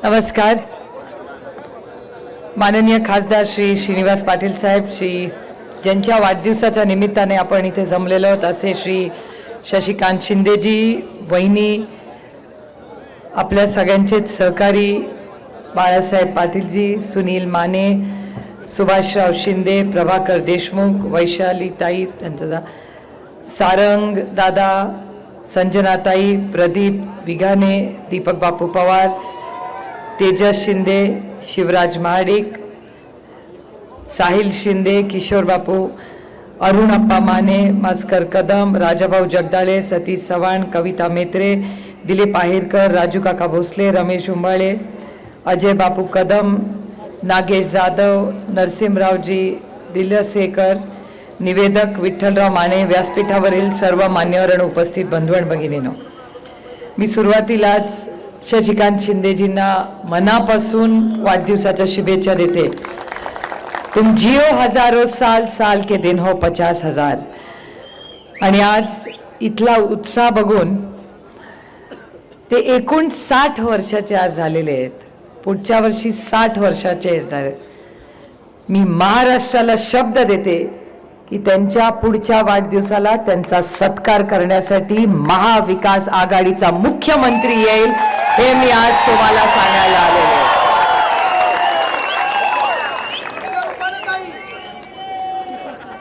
नमस्कार. माननीय खासदार श्री श्रीनिवास पाटील साहेब, ज्यांच्या वाढदिवसाच्या निमित्ताने आपण इथे जमलेलो आहोत असे श्री शशिकांत शिंदेजी, वहिनी, आपल्या सगळ्यांचेच सहकारी बाळासाहेब पाटीलजी, सुनील माने, सुभाषराव शिंदे, प्रभाकर देशमुख, वैशालीताई, त्यांचा सारंग दादा, संजनाताई, प्रदीप विघाने, दीपक बापू पवार, तेजस शिंदे, शिवराज महाडिक, साहिल शिंदे, किशोर बापू, अरुण अप्पा माने, मास्कर कदम, राजाभाऊ जगदाळे, सतीश चव्हाण, कविता मेत्रे, दिलीप आहेरकर, राजू काका भोसले, रमेश उंबाळे, अजय बापू कदम, नागेश जाधव, नरसिंहरावजी दिलसेकर, निवेदक विठ्ठलराव माने, व्यासपीठावरील सर्व मान्यवर आणि उपस्थित बंधू आणि भगिनींनो, मी सुरुवातीलाच शशिकांत शिंदेजींना मनापासून वाढदिवसाच्या शुभेच्छा देते. तुम जियो हजारों साल, साल के दिन हो 50,000. आणि आज इथला उत्साह बघून ते एकूण 60 वर्षाचे आज झालेले आहेत. पुढच्या वर्षी 60 वर्षाचे येणार. मी महाराष्ट्राला शब्द देते की त्यांच्या पुढच्या वाढदिवसाला त्यांचा सत्कार करण्यासाठी महाविकास आघाडीचा मुख्यमंत्री येईल, हे मी आज तुम्हाला सांगायला आलेलो आहे.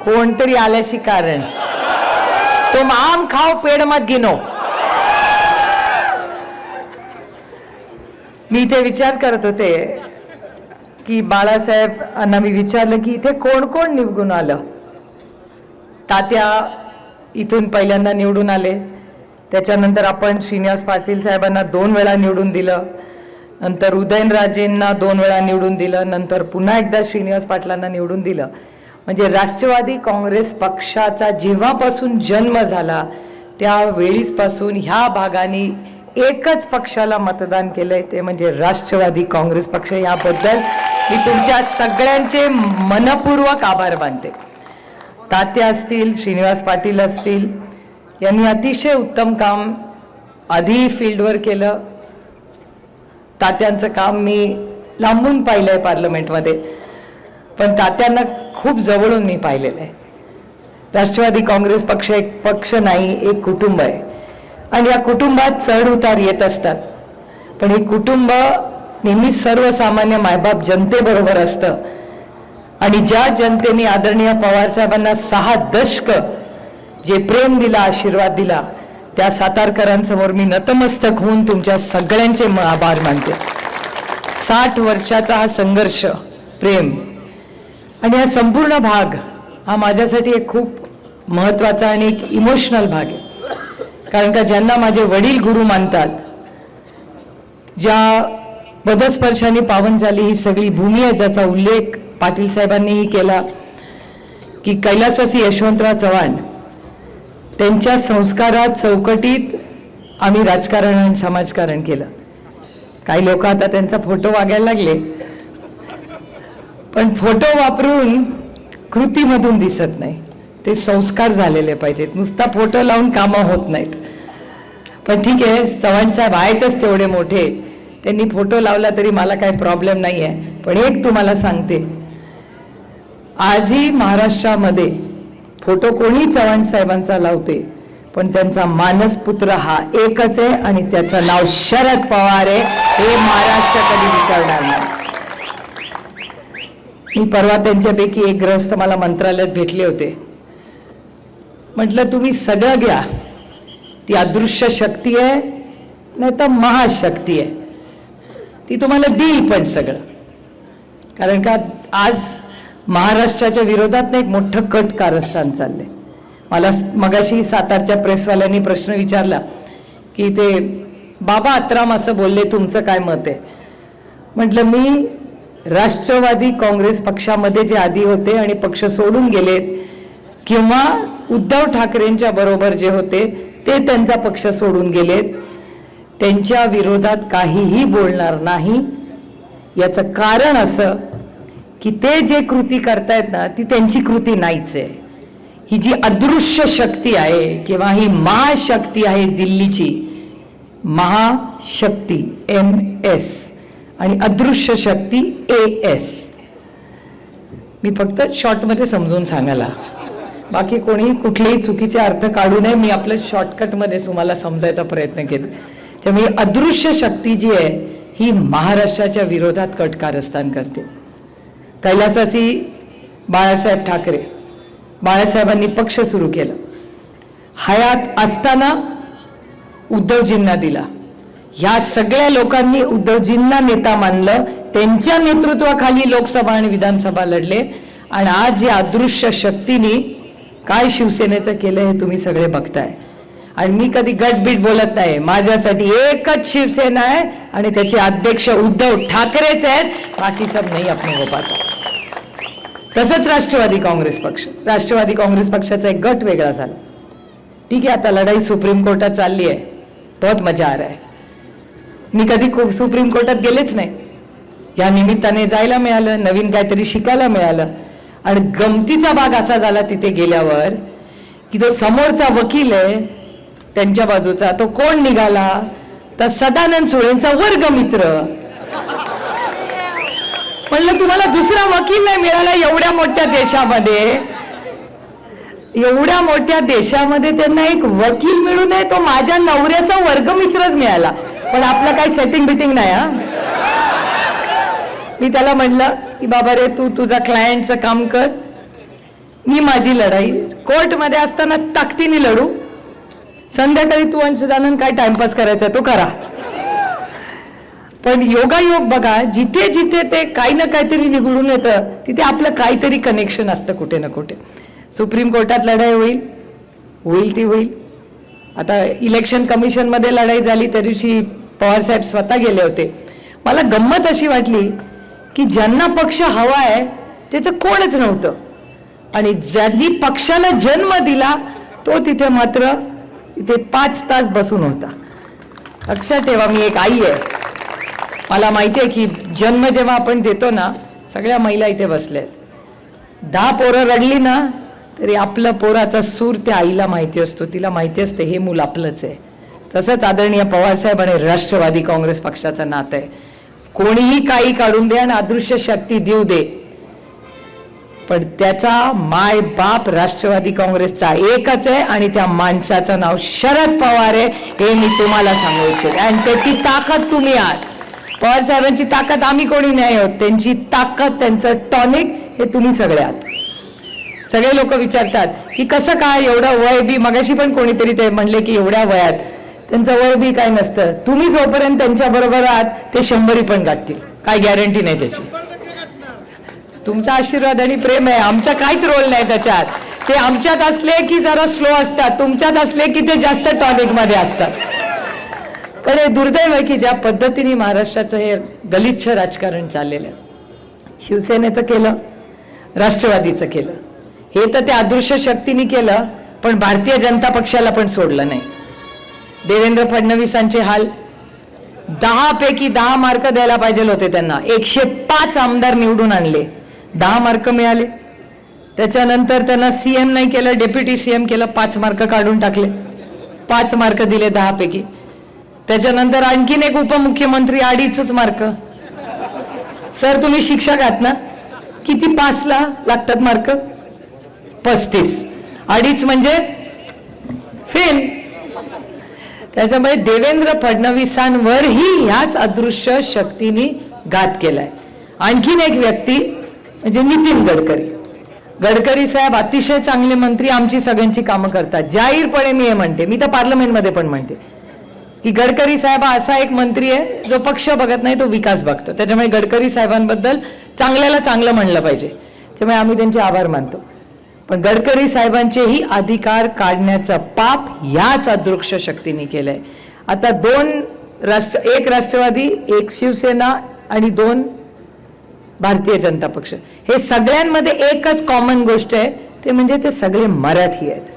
कोणतरी आल्याशी कारण तुम आम खाओ पेड़ मत गिनो. मी इथे विचार करत होते की बाळासाहेबांना मी विचारलं की इथे कोण कोण निवडून आलं. तात्या इथून पहिल्यांदा निवडून आले, त्याच्यानंतर आपण श्रीनिवास पाटील साहेबांना 2 वेळा निवडून दिलं, नंतर उदयनराजेंना 2 वेळा निवडून दिलं, नंतर पुन्हा एकदा श्रीनिवास पाटलांना निवडून दिलं. म्हणजे राष्ट्रवादी काँग्रेस पक्षाचा जेव्हापासून जन्म झाला त्यावेळीपासून ह्या भागाने एकच पक्षाला मतदान केलंय, ते म्हणजे राष्ट्रवादी काँग्रेस पक्ष. याबद्दल मी तुमच्या सगळ्यांचे मनपूर्वक आभार मानते. तात्या असतील, श्रीनिवास पाटील असतील, यांनी अतिशय उत्तम काम आधी फील्डवर केलं. तात्यांचं काम मी लांबून पाहिलंय पार्लमेंटमध्ये, पण तात्यांना खूप जवळून मी पाहिलेलं आहे. राष्ट्रवादी काँग्रेस पक्ष एक पक्ष नाही, एक कुटुंब आहे आणि या कुटुंबात चढ उतार येत असतात. पण हे कुटुंब नेहमी सर्वसामान्य मायबाप जनतेबरोबर असतं आणि ज्या जनतेने आदरणीय पवार साहेबांना 6 दशक जे प्रेम दिला, आशीर्वाद दिला, त्या सातारकरांसमोर मी नतमस्तक होऊन तुमच्या सगळ्यांचे आभार मानते. 60 वर्षाचा हा संघर्ष, प्रेम आणि हा संपूर्ण भाग हा माझ्यासाठी एक खूप महत्त्वाचा आणि एक इमोशनल भाग आहे. कारण का ज्यांना माझे वडील गुरु मानतात, ज्या पदस्पर्शाने पावन झाली ही सगळी भूमी आहे, ज्याचा उल्लेख पाटील साहेबांनीही केला की कैलासवासी यशवंतराव चव्हाण त्यांच्या संस्कारात चौकटीत आम्ही राजकारण आणि समाजकारण केलं. काही लोक आता त्यांचा फोटो वागायला लागले, पण फोटो वापरून कृतीमधून दिसत नाही, ते संस्कार झालेले पाहिजेत. नुसता फोटो लावून कामं होत नाहीत. पण ठीक आहे, चव्हाण साहेब आहेतच तेवढे मोठे, त्यांनी फोटो लावला तरी मला काही प्रॉब्लेम नाही आहे. पण एक तुम्हाला सांगते, आजही महाराष्ट्रामध्ये फोटो कोणी चव्हाण साहेबांचा लावते, पण त्यांचा मानसपुत्र हा एकच आहे आणि त्याचं नाव शरद पवार आहे, हे महाराष्ट्र कधी विचारणार नाही. मी परवा त्यांच्यापैकी एक ग्रस्त मला मंत्रालयात भेटले होते. म्हटलं तुम्ही सगळं घ्या, ती अदृश्य शक्ती आहे नाही तर महाशक्ती आहे, ती तुम्हाला देईल पण सगळं. कारण का आज महाराष्ट्राच्या विरोधात एक मोठं कट कारस्थान चाललंय. मला मगाशी सातारच्या प्रेसवाल्यांनी प्रश्न विचारला की ते बाबा आत्राम असं बोलले, तुमचं काय मत आहे. म्हटलं मी राष्ट्रवादी काँग्रेस पक्षामध्ये जे आधी होते आणि पक्ष सोडून गेलेत, किंवा उद्धव ठाकरेंच्या बरोबर जे होते ते त्यांचा पक्ष सोडून गेलेत, त्यांच्या विरोधात काहीही बोलणार नाही. याचं कारण असं की ते जे कृती करतायत ना, ती त्यांची कृती नाहीच आहे. ही जी अदृश्य शक्ती आहे किंवा ही महाशक्ती आहे दिल्लीची, महाशक्ती MS, आणि अदृश्य शक्ती AS. मी फक्त शॉर्टमध्ये समजून सांगायला, बाकी कोणी कुठलेही चुकीचे अर्थ काढू नये. मी आपलं शॉर्टकटमध्ये तुम्हाला समजायचा प्रयत्न केला. त्यामुळे अदृश्य शक्ती जी आहे ही महाराष्ट्राच्या विरोधात कट कारस्थान करते. कैलासवासी बाळासाहेब ठाकरे, बाळासाहेबांनी पक्ष सुरू केला. हयात असताना उद्धवजींना दिला. ह्या सगळ्या लोकांनी उद्धवजींना नेता मानलं, त्यांच्या नेतृत्वाखाली लोकसभा आणि विधानसभा लढले. आणि आज या अदृश्य शक्तीने काय शिवसेनेचं केलं हे तुम्ही सगळे बघताय. आणि मी कधी गटबीट बोलत नाही. माझ्यासाठी एकच शिवसेना आहे आणि त्याचे अध्यक्ष उद्धव ठाकरेच आहेत, बाकी सब नाही अपने को पाता. तसंच राष्ट्रवादी काँग्रेस पक्ष, राष्ट्रवादी काँग्रेस पक्षाचा एक गट वेगळा झाला. ठीक आहे, आता लढाई सुप्रीम कोर्टात चालली आहे, बहुत मजा आ रहा है. मी कधी सुप्रीम कोर्टात गेलेच नाही. या निमित्ताने जायला मिळालं, नवीन काहीतरी शिकायला मिळालं. आणि गमतीचा भाग असा झाला तिथे गेल्यावर की तो समोरचा वकील आहे त्यांच्या बाजूचा, तो कोण निघाला तर सदानंद सुळेंचा वर्गमित्र. म्हणलं तुम्हाला दुसरा वकील नाही मिळाला एवढ्या मोठ्या देशामध्ये, एवढ्या मोठ्या देशामध्ये त्यांना एक वकील मिळू नये, तो माझ्या नवऱ्याचा वर्गमित्रच मिळाला. पण आपलं काही सेटिंग बिटिंग नाही. हा, मी त्याला म्हणलं की बाबा रे, तू तुझा क्लायंटचं काम कर, मी माझी लढाई कोर्टमध्ये असताना ताकदीने लढू. संध्याकाळी तू आणि सदानंद काय टाइमपास करायचा तो करा. पण योगायोग बघा, जिथे जिथे ते काही ना काहीतरी निघून येतं तिथे आपलं काहीतरी कनेक्शन असतं कुठे ना कुठे. सुप्रीम कोर्टात लढाई होईल ती होईल. आता इलेक्शन कमिशनमध्ये लढाई झाली, त्या दिवशी पवार साहेब स्वतः गेले होते. मला गंमत अशी वाटली की ज्यांना पक्ष हवा आहे त्याचं कोणच नव्हतं, आणि ज्यांनी पक्षाला जन्म दिला तो तिथे मात्र इथे 5 तास बसून होता. लक्षात ठेवा, मी एक आई आहे, मला माहिती आहे की जन्म जेव्हा आपण देतो ना, सगळ्या महिला इथे बसल्या आहेत. 10 पोरं रडली ना तरी आपलं पोराचा सूर त्या आईला माहिती असतो, तिला माहिती असते हे मूल आपलंच आहे. तसंच आदरणीय पवारसाहेब आणि राष्ट्रवादी काँग्रेस पक्षाचं नातं आहे. कोणीही काही काढून दे आणि अदृश्य शक्ती देऊ दे, पण त्याचा माय बाप राष्ट्रवादी काँग्रेसचा एकच आहे आणि त्या माणसाचं नाव शरद पवार आहे, हे मी तुम्हाला सांगू इच्छिते. आणि त्याची ताकद तुम्ही आहात. पवार साहेबांची ताकद आम्ही कोणी नाही आहोत, त्यांची ताकद, त्यांचं टॉनिक हे तुम्ही सगळे आहात. सगळे लोक विचारतात की कसं काय एवढं वय बी, मगाशी पण कोणीतरी ते म्हणले की एवढ्या वयात त्यांचं वय बी काय नसतं. तुम्ही जोपर्यंत त्यांच्या बरोबर आहात ते 100 पण गाठतील, काय गॅरंटी नाही त्याची. तुमचा आशीर्वाद आणि प्रेम आहे, आमचा काहीच रोल नाही त्याच्यात. ते आमच्यात असले की जरा स्लो असतात, तुमच्यात असले की ते जास्त टॉनिक मध्ये असतात. पण हे दुर्दैव आहे की ज्या पद्धतीने महाराष्ट्राचं हे गलिच्छ राजकारण चाललेलं आहे. शिवसेनेचं केलं, राष्ट्रवादीचं केलं, हे तर त्या अदृश्य शक्तीने केलं, पण भारतीय जनता पक्षाला पण सोडलं नाही. देवेंद्र फडणवीसांचे हाल, 10 पैकी 10 मार्क द्यायला पाहिजे होते त्यांना. 105 आमदार निवडून आणले, 10 मार्क मिळाले. त्याच्यानंतर त्यांना सीएम नाही केलं, डेप्युटी सीएम केलं, 5 मार्क काढून टाकले, 5 मार्क दिले 10 पैकी. त्याच्यानंतर आणखीन एक उपमुख्यमंत्री, 2.5 मार्क. सर तुम्ही शिक्षक आहात ना, किती पासला लागतात मार्क? 35. 2.5 म्हणजे फेल. त्याच्यामुळे देवेंद्र फडणवीसांवरही ह्याच अदृश्य शक्तीने घात केलाय. आणखीन एक व्यक्ती म्हणजे नितीन गडकरी. गडकरी साहेब अतिशय चांगले मंत्री, आमची सगळ्यांची कामं करतात. जाहीरपणे मी हे म्हणते, मी तर पार्लमेंटमध्ये पण म्हणते की गडकरी साहेब हा असा एक मंत्री आहे जो पक्ष बघत नाही, तो विकास बघतो. त्याच्यामुळे गडकरी साहेबांबद्दल चांगल्याला चांगलं म्हणलं पाहिजे, त्यामुळे आम्ही त्यांचे आभार मानतो. पण गडकरी साहेबांचेही अधिकार काढण्याचं पाप याच अदृश्य शक्तीने केलंय. आता एक राष्ट्रवादी, एक शिवसेना आणि 2 भारतीय जनता पक्ष, हे सगळ्यांमध्ये एकच कॉमन गोष्ट आहे, ते म्हणजे ते सगळे मराठी आहेत.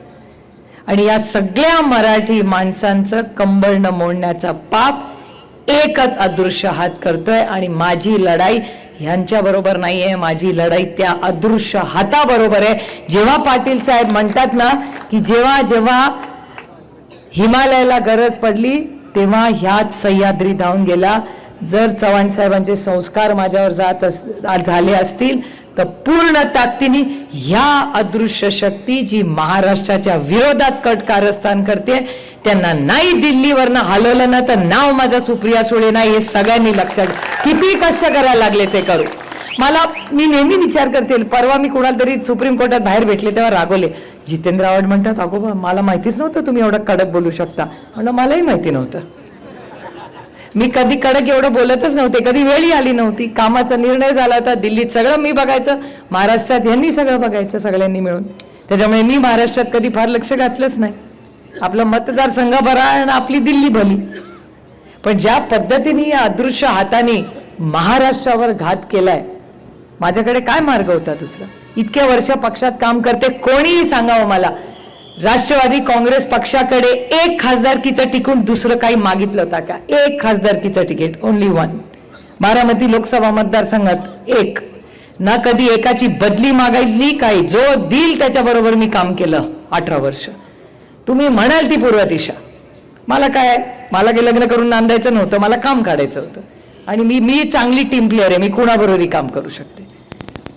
आणि या सगळ्या मराठी माणसांचं कंबळ न मोडण्याचा पाप एकच अदृश्य हात करतोय. आणि माझी लढाई ह्यांच्या बरोबर नाहीये, माझी लढाई त्या अदृश्य हाताबरोबर आहे. जेव्हा पाटील साहेब म्हणतात ना की जेव्हा जेव्हा हिमालयाला गरज पडली तेव्हा ह्याच सह्याद्री धावून गेला, जर चव्हाण साहेबांचे संस्कार माझ्यावर झाले असतील तर पूर्ण ताकदीने ह्या अदृश्य शक्ती जी महाराष्ट्राच्या विरोधात कट कारस्थान करते त्यांना नाही दिल्लीवरनं हलवलं ना तर नाव माझं सुप्रिया सुळे नाही हे सगळ्यांनी लक्षात किती कष्ट करायला लागले ते करू. मी नेहमी विचार करते, परवा मी कुणाला तरी सुप्रीम कोर्टात बाहेर भेटले तेव्हा रागवले. जितेंद्र आव्हाड म्हणतात अगो मला माहितीच नव्हतं तुम्ही एवढं कडक बोलू शकता. म्हणलं मलाही माहिती नव्हतं. मी कधी कडक एवढं बोलतच नव्हते, कधी वेळी आली नव्हती. कामाचा निर्णय झाला होता, दिल्लीत सगळं मी बघायचं, महाराष्ट्रात यांनी सगळं बघायचं सगळ्यांनी मिळून. त्याच्यामुळे मी महाराष्ट्रात कधी फार लक्ष घातलंच नाही. आपला मतदारसंघ बरा आणि आपली दिल्ली भली. पण ज्या पद्धतीने या अदृश्य हाताने महाराष्ट्रावर घात केलाय, माझ्याकडे काय मार्ग होता दुसरा? इतक्या वर्ष पक्षात काम करते, कोणीही सांगावं मला, राष्ट्रवादी काँग्रेस पक्षाकडे एक खासदारकीचं तिकीट दुसरं काही मागितलं होता का? एक खासदारकीचं ticket, only one. Baramati Lok Sabha मतदारसंघात एक ना. कधी एकाची बदली मागायली काय? जो दिल त्याच्याबरोबर मी काम केलं 18 वर्ष. तुम्ही म्हणाल ती पूर्व दिशा. मला काय, मला काही लग्न करून नांदायचं नव्हतं, मला काम काढायचं होतं. आणि मी चांगली टीम प्लेअर आहे, मी कुणाबरोबरही काम करू शकते.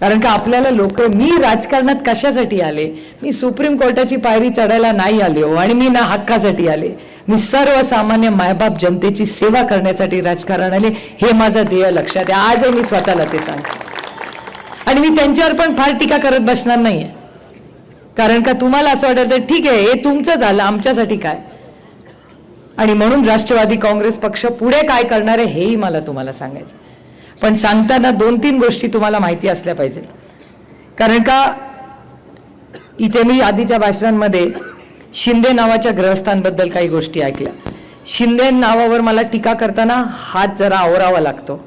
कारण का आपल्याला लोक, मी राजकारणात कशासाठी आले? मी सुप्रीम कोर्टाची पायरी चढायला नाही आले हो, आणि मी ना हक्कासाठी आले. मी सर्वसामान्य मायबाप जनतेची सेवा करण्यासाठी राजकारण आले. हे माझं ध्येय लक्षात आहे. आजही मी स्वतःला ते सांगते. आणि मी त्यांच्यावर पण फार टीका करत बसणार नाहीये. कारण का तुम्हाला असं वाटतं ठीक आहे हे तुमचं झालं, आमच्यासाठी काय? आणि म्हणून राष्ट्रवादी काँग्रेस पक्ष पुढे काय करणार आहे हेही मला तुम्हाला सांगायचं. पण सांगताना 2-3 गोष्टी तुम्हाला माहिती असल्या पाहिजे. कारण का इथे मी आधीच्या भाषणांमध्ये शिंदे नावाच्या ग्रहस्थांबद्दल काही गोष्टी ऐकल्या. शिंदे नावावर मला टीका करताना हात जरा आवरावा लागतो.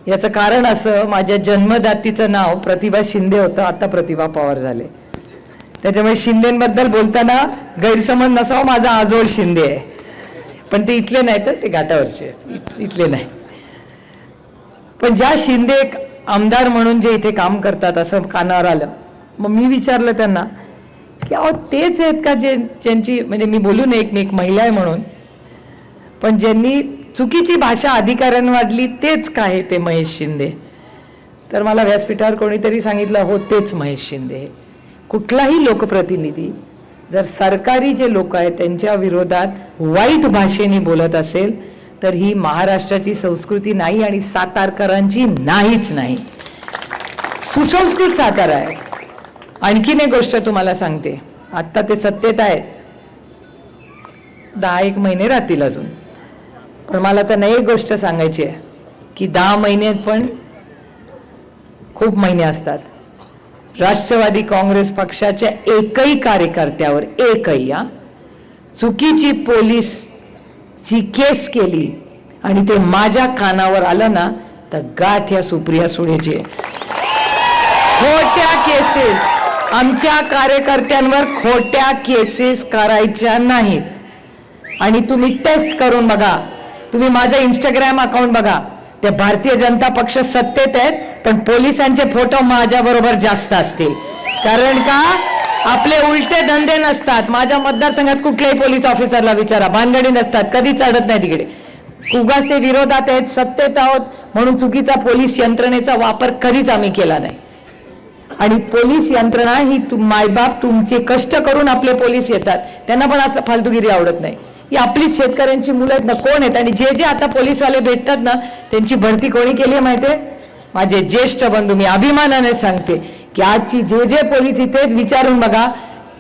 याचं कारण असं, माझ्या जन्मदातीचं नाव प्रतिभा शिंदे होतं, आता प्रतिभा पवार झाले. त्याच्यामुळे शिंदेबद्दल बोलताना गैरसमज नसावा, माझा आजोळ शिंदे आहे. पण ते इथले नाही, तर ते घाटावरचे इथले नाही. पण ज्या शिंदे आमदार म्हणून जे इथे काम करतात असं कानावर आलं. मग मी विचारलं त्यांना की अहो तेच आहेत का ज्यांची, म्हणजे मी बोलू नये एक महिला आहे म्हणून, पण ज्यांनी चुकीची भाषा अधिकाऱ्यांना वाढली तेच काय ते महेश शिंदे? तर मला व्यासपीठावर कोणीतरी सांगितलं हो तेच महेश शिंदे. कुठलाही लोकप्रतिनिधी जर सरकारी जे लोक आहेत त्यांच्या विरोधात वाईट भाषेने बोलत असेल तर ही महाराष्ट्राची संस्कृती नाही आणि सातारकरांची नाहीच नाही. सुसंस्कृत सातारा आहे. आणखीन एक गोष्ट तुम्हाला सांगते, आता ते सत्तेत आहे, 10-1 महिने राहतील अजून. पण मला तर एक गोष्ट सांगायची आहे की 10 महिन्यात पण खूप महिने असतात. राष्ट्रवादी काँग्रेस पक्षाच्या एकही कार्यकर्त्यावर, एकही चुकीची पोलीसची केस केली आणि ते माझ्या कानावर आलं ना तर गाठ या सुप्रिया सुळेची. खोट्या केसेस, आमच्या कार्यकर्त्यांवर खोट्या केसेस करायच्या नाहीत. आणि तुम्ही टेस्ट करून बघा, तुम्ही माझं इंस्टाग्राम अकाउंट बघा, ते भारतीय जनता पक्ष सत्तेत आहेत पण पोलिसांचे फोटो माझ्या बरोबर जास्त असतील. कारण का आपले उलटे धंदे नसतात. माझ्या मतदारसंघात कुठल्याही पोलीस ऑफिसरला विचारा, भानगडी नसतात, कधी चढत नाही तिकडे. उगाच ते विरोधात आहेत, सत्तेत आहोत म्हणून चुकीचा पोलीस यंत्रणेचा वापर कधीच आम्ही केला नाही. आणि पोलीस यंत्रणा ही मायबाप तुमचे कष्ट करून आपले पोलीस येतात, त्यांना पण असं फालतूगिरी आवडत नाही. ही आपली शेतकऱ्यांची मुलं आहेत ना, कोण आहेत? आणि जे आता पोलीसवाले भेटतात ना त्यांची भरती कोणी केली आहे माहितीये? माझे ज्येष्ठ बंधू. मी अभिमानाने सांगते की आजची जे पोलीस इथे विचारून बघा,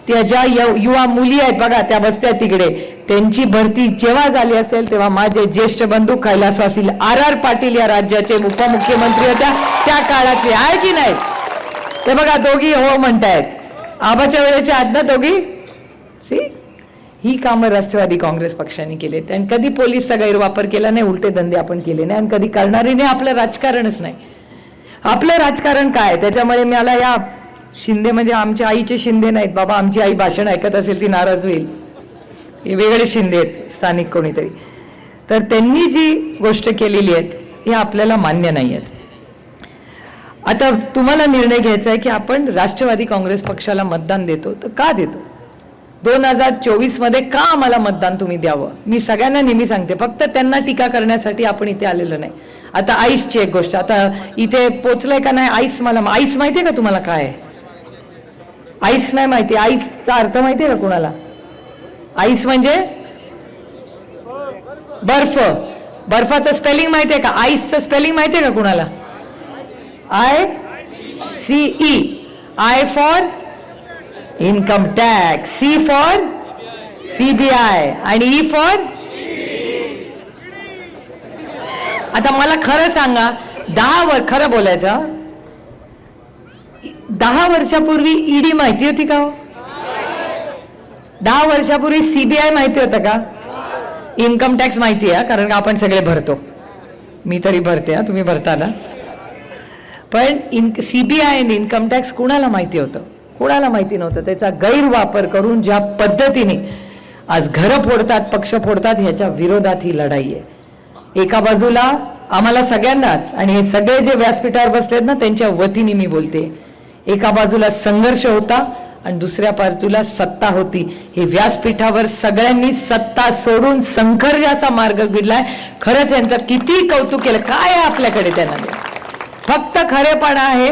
त्या ज्या युवा मुली आहेत बघा त्या बसत्या तिकडे, त्यांची भरती जेव्हा झाली असेल तेव्हा माझे ज्येष्ठ बंधू कैलासवासी RR पाटील या राज्याचे उपमुख्यमंत्री होत्या त्या काळातले आहे की नाही? ते बघा दोघी हो म्हणतायत. आबाच्या वेळेच्या आज ना दोघी. सी, ही कामं राष्ट्रवादी काँग्रेस पक्षाने केले आणि कधी पोलीसचा गैरवापर केला नाही, उलटे धंदे आपण केले नाही आणि कधी करणारे नाही. आपलं राजकारणच नाही. आपलं राजकारण काय? त्याच्यामुळे मला या शिंदे म्हणजे आमच्या आईचे शिंदे नाहीत बाबा. आमची आई भाषण ऐकत असेल ती नाराज होईल. हे वेगळे शिंदे आहेत, स्थानिक कोणीतरी. तर त्यांनी जी गोष्ट केलेली आहे हे आपल्याला मान्य नाही आहेत. आता तुम्हाला निर्णय घ्यायचा आहे की आपण राष्ट्रवादी काँग्रेस पक्षाला मतदान देतो तर का देतो? 2024 मध्ये का आम्हाला मतदान तुम्ही द्यावं. मी सगळ्यांना नेहमी सांगते, फक्त त्यांना टीका करण्यासाठी आपण इथे आलेलो नाही. आता आईसची एक गोष्ट, आता इथे पोचलंय का नाही आईस, मला आईस माहितीये का तुम्हाला काय आहे? आईस नाही माहिती. आईसचा अर्थ माहितीये का कुणाला? आईस म्हणजे बर्फ. बर्फाचं स्पेलिंग माहितीये का? आईसचं स्पेलिंग माहितीये का कुणाला? ICE. I for income tax, C for CBI आणि E फॉर. आता मला खरं सांगा, खरं बोलायचं, 10 वर्षापूर्वी ईडी माहिती होती का? 10 वर्षापूर्वी CBI माहिती होतं का? इन्कम टॅक्स माहिती आहे, कारण आपण सगळे भरतो. मी तरी भरते, तुम्ही भरता ना. पण CBI आणि इन्कम टॅक्स कुणाला माहिती होतं? कुणाला माहिती नव्हतं. त्याचा गैरवापर करून ज्या पद्धतीने आज घरं फोडतात, पक्ष फोडतात, ह्याच्या विरोधात ही लढाई आहे. एका बाजूला आम्हाला सगळ्यांनाच, आणि हे सगळे जे व्यासपीठावर बसलेत ना त्यांच्या वतीने मी बोलते, एका बाजूला संघर्ष होता आणि दुसऱ्या बाजूला सत्ता होती. हे व्यासपीठावर सगळ्यांनी सत्ता सोडून संघर्षाचा मार्ग गिरलाय. खरंच यांचं किती कौतुक केलं. काय आहे आपल्याकडे? त्यांना फक्त खरेपणा आहे,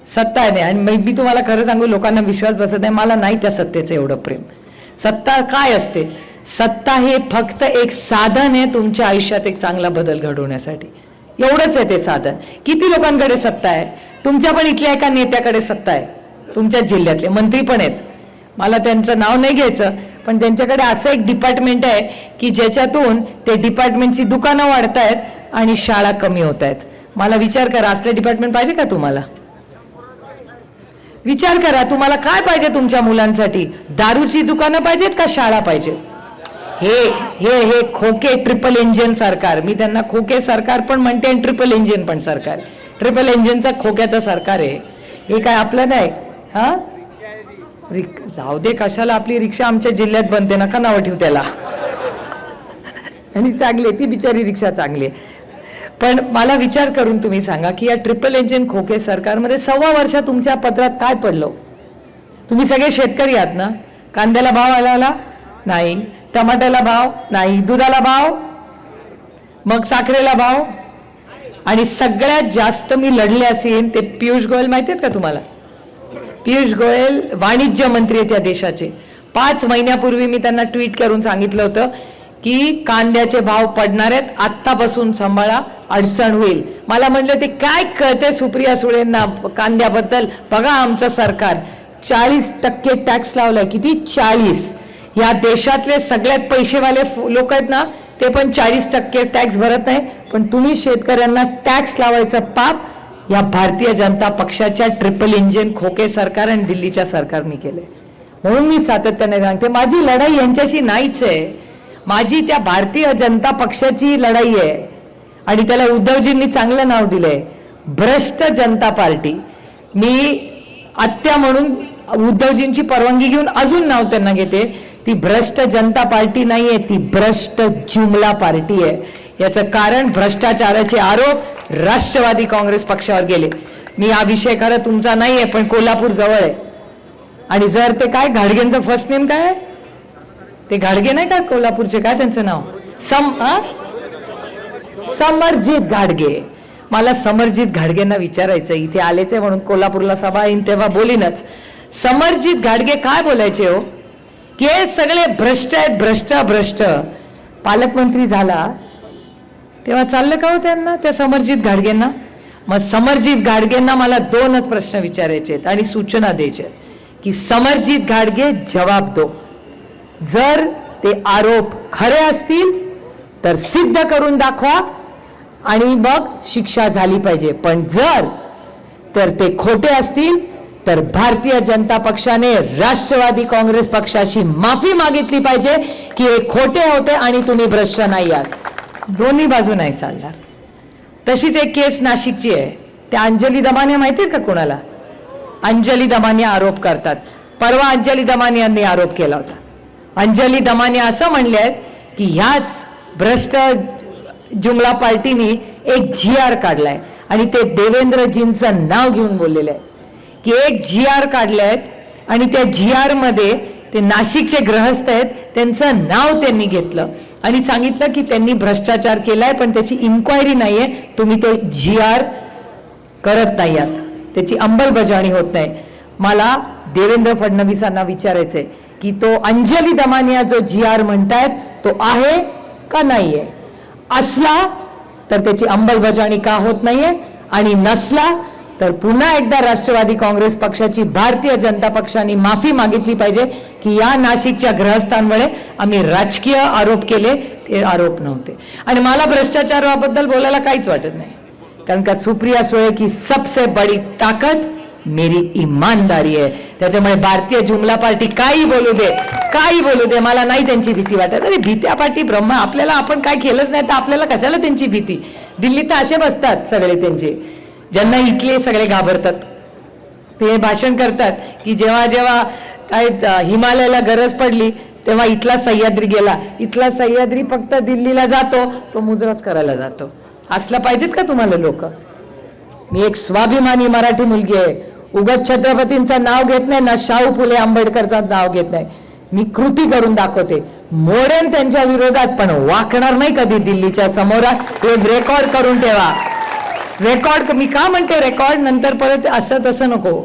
सत्ता आहे. आणि मी तुम्हाला खरं सांगू, लोकांना विश्वास बसत नाही. मला नाही त्या सत्तेचं एवढं प्रेम. सत्ता काय असते? सत्ता हे फक्त एक साधन आहे तुमच्या आयुष्यात एक चांगला बदल घडवण्यासाठी. एवढंच आहे ते साधन. किती लोकांकडे सत्ता आहे? तुमच्या पण इथल्या एका नेत्याकडे सत्ता आहे, तुमच्या जिल्ह्यातले मंत्री पण आहेत. मला त्यांचं नाव नाही घ्यायचं, पण त्यांच्याकडे असं एक डिपार्टमेंट आहे की ज्याच्यातून ते डिपार्टमेंटची दुकानं वाढतायत आणि शाळा कमी होत आहेत. मला विचार करा, असले डिपार्टमेंट पाहिजे का तुम्हाला? विचार करा, तुम्हाला काय पाहिजे तुमच्या मुलांसाठी? दारूची दुकानं पाहिजेत का शाळा पाहिजे? हे हे हे खोके ट्रिपल इंजिन सरकार, मी त्यांना खोके सरकार पण म्हणते आणि ट्रिपल इंजिन पण सरकार. ट्रिपल इंजिनचं खोक्याचं सरकार आहे हे. काय आपलं नाही. हा, जाऊ दे, कशाला आपली रिक्षा आमच्या जिल्ह्यात बनते, नका नाव ठेवू त्याला. आणि चांगली ती बिचारी रिक्षा चांगली आहे. पण मला विचार करून तुम्ही सांगा की या ट्रिपल इंजिन खोके सरकारमध्ये 1.25 वर्ष तुमच्या पत्रात काय पडलं? तुम्ही सगळे शेतकरी आहात ना. कांद्याला भाव आला नाही, टमाट्याला भाव नाही, दुधाला भाव, मग साखरेला भाव, आणि सगळ्यात जास्त मी लढले असेल ते पियुष गोयल माहिती आहेत का तुम्हाला? पियुष गोयल वाणिज्य मंत्री आहेत या देशाचे. 5 महिन्यापूर्वी मी त्यांना ट्विट करून सांगितलं होतं की कांद्याचे भाव पडणार आहेत, आत्तापासून सांभाळा, अडचण होईल. मला म्हणलं ते काय कळते सुप्रिया सुळेंना कांद्याबद्दल? बघा आमचं सरकार 40% टॅक्स लावलाय. किती? 40. या देशातले सगळ्यात पैसेवाले लोक आहेत ना, ते पण 40% टॅक्स भरत नाही. पण तुम्ही शेतकऱ्यांना टॅक्स लावायचं पाप या भारतीय जनता पक्षाच्या ट्रिपल इंजिन खोके सरकार आणि दिल्लीच्या सरकारने केले. म्हणून मी सातत्याने सांगते, माझी लढाई यांच्याशी नाहीच आहे, माझी त्या भारतीय जनता पक्षाची लढाई आहे. आणि त्याला उद्धवजींनी चांगलं नाव दिलंय, भ्रष्ट जनता पार्टी. मी आत्या म्हणून उद्धवजींची परवानगी घेऊन अजून नाव त्यांना घेते. ती भ्रष्ट जनता पार्टी नाहीये, ती भ्रष्ट जुमला पार्टी आहे. याचं कारण भ्रष्टाचाराचे आरोप राष्ट्रवादी काँग्रेस पक्षावर गेले. मी हा विषय खरं तुमचा नाहीये, पण कोल्हापूर जवळ आहे. आणि जर ते काय घाडगेंचं फर्स्ट नेम काय आहे? ते घाडगे नाही का कोल्हापूरचे, काय त्यांचं नाव? समरजित घाडगे. मला समरजित घाडगेंना विचारायचं, इथे आलेच आहे म्हणून कोल्हापूरला सभा येईन तेव्हा बोलीनच. समरजित घाडगे काय बोलायचे हो की हे सगळे भ्रष्ट आहेत, भ्रष्ट भ्रष्ट. पालकमंत्री झाला तेव्हा चाललं का हो त्यांना, त्या समरजित घाडगेंना? मग समरजित घाडगेंना मला 2च प्रश्न विचारायचे आहेत आणि सूचना द्यायच्या की समरजित घाडगे जवाब दो. जर ते आरोप खरे असतील तर सिद्ध करून दाखवा आणि मग शिक्षा झाली पाहिजे. पण जर तर ते खोटे असतील तर भारतीय जनता पक्षाने राष्ट्रवादी काँग्रेस पक्षाची माफी मागितली पाहिजे की हे खोटे होते आणि तुम्ही भ्रष्ट नाही आहात. दोन्ही बाजू नाही चालणार. तशीच एक केस नाशिकची आहे. त्या अंजली दमानिया माहिती आहे का कोणाला? अंजली दमानिया आरोप करतात. परवा अंजली दमानियांनी आरोप केला होता. अंजली दमानिया असं म्हणले आहेत की ह्याच भ्रष्ट जुमला पार्टीने एक GR काढलाय आणि ते देवेंद्रजींचं नाव घेऊन बोललेलं आहे की एक GR काढले आहेत आणि त्या GR मध्ये ते नाशिकचे ग्रहस्थ आहेत त्यांचं नाव त्यांनी घेतलं आणि सांगितलं की त्यांनी भ्रष्टाचार केलाय पण त्याची इन्क्वायरी नाहीये, तुम्ही ते GR करत नाही आहात, त्याची अंमलबजावणी होत नाही. मला देवेंद्र फडणवीसांना विचारायचंय की तो अंजली दमानिया जो GR म्हणतायत तो आहे का नाहीये, असला तर त्याची अंमलबजावणी का होत नाहीये आणि नसला तर पुन्हा एकदा राष्ट्रवादी काँग्रेस पक्षाची भारतीय जनता पक्षाने माफी मागितली पाहिजे की या नाशिकच्या ग्रहस्थांमुळे आम्ही राजकीय आरोप केले, ते आरोप नव्हते. आणि मला भ्रष्टाचाराबद्दल बोलायला काहीच वाटत नाही, कारण का सुप्रिया सुळे की सबसे बड़ी ताकत मेरी ईमानदारी आहे. त्याच्यामुळे भारतीय जुमला पार्टी काही बोलू दे, मला नाही त्यांची भीती वाटत. अरे भीत्या पार्टी ब्रह्मा, आपल्याला आपण काय केलंच नाही तर आपल्याला कशाला त्यांची भीती. दिल्लीत तर असे बसतात सगळे त्यांचे, ज्यांना इथले सगळे घाबरतात. ते भाषण करतात की जेव्हा जेव्हा काय हिमालयाला गरज पडली तेव्हा इथला सह्याद्री गेला, इथला सह्याद्री फक्त दिल्लीला जातो, तो मुजराच करायला जातो. असला पाहिजेत का तुम्हाला लोक? मी एक स्वाभिमानी मराठी मुलगी आहे, उगाच छत्रपतींचं नाव घेत नाही ना, शाहू फुले आंबेडकरचं नाव घेत नाही. मी कृती करून दाखवते, मोडेन त्यांच्या विरोधात पण वाकणार नाही कधी दिल्लीच्या समोर. हे रेकॉर्ड करून ठेवा. रेकॉर्ड मी का म्हणते रेकॉर्ड, नंतर परत असं तसं नको.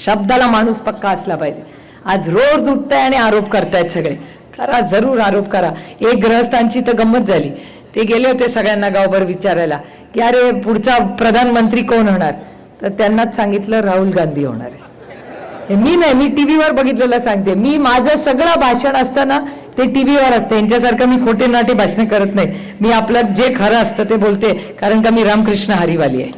शब्दाला माणूस पक्का असला पाहिजे. आज रोज उठताय आणि आरोप करतायत सगळे, करा जरूर आरोप करा. एक ग्रहस्थांची तर गंमत झाली, ते गेले होते सगळ्यांना गावभर विचारायला की अरे पुढचा प्रधानमंत्री कोण होणार, तर त्यांनाच सांगितलं राहुल गांधी होणार आहे. हे मी नाही, मी टीव्हीवर बघितलेलं सांगते. मी माझं सगळं भाषण असताना ते टीव्हीवर असते, यांच्यासारखं मी खोटे नाटे भाषण करत नाही. मी आपलं जे खरं असतं ते बोलते, कारण का मी रामकृष्ण हरिवाली आहे.